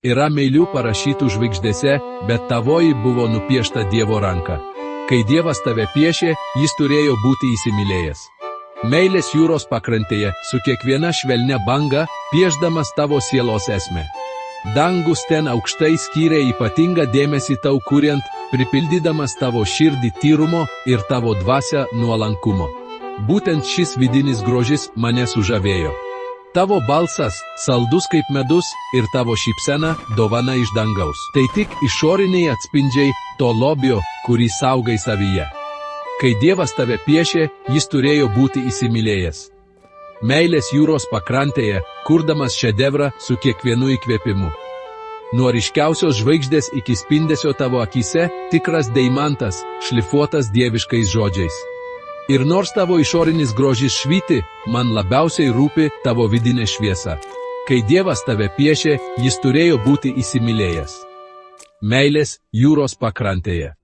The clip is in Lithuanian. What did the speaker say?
Yra meilių parašytų žvaigždėse, bet tavoji buvo nupiešta Dievo ranka. Kai Dievas tave piešė, jis turėjo būti įsimylėjęs. Meilės jūros pakrantėje, su kiekviena švelnia banga, piešdamas tavo sielos esmę. Dangus ten aukštai skyrė ypatingą dėmesį tau kuriant, pripildydamas tavo širdį tyrumo ir tavo dvasią nuolankumo. Būtent šis vidinis grožis mane sužavėjo. Tavo balsas, saldus kaip medus, ir tavo šypsena, dovana iš dangaus. Tai tik išoriniai atspindžiai to lobio, kurį saugai savyje. Kai Dievas tave piešė, jis turėjo būti įsimylėjęs. Meilės jūros pakrantėje, kurdamas šedevrą su kiekvienu įkvėpimu. Nuo ryškiausios žvaigždės iki spindesio tavo akise, tikras deimantas, šlifuotas dieviškais žodžiais. Ir nors tavo išorinis grožis švyti, man labiausiai rūpi tavo vidinė šviesa. Kai Dievas tave piešė, jis turėjo būti įsimylėjęs. Meilės jūros pakrantėje.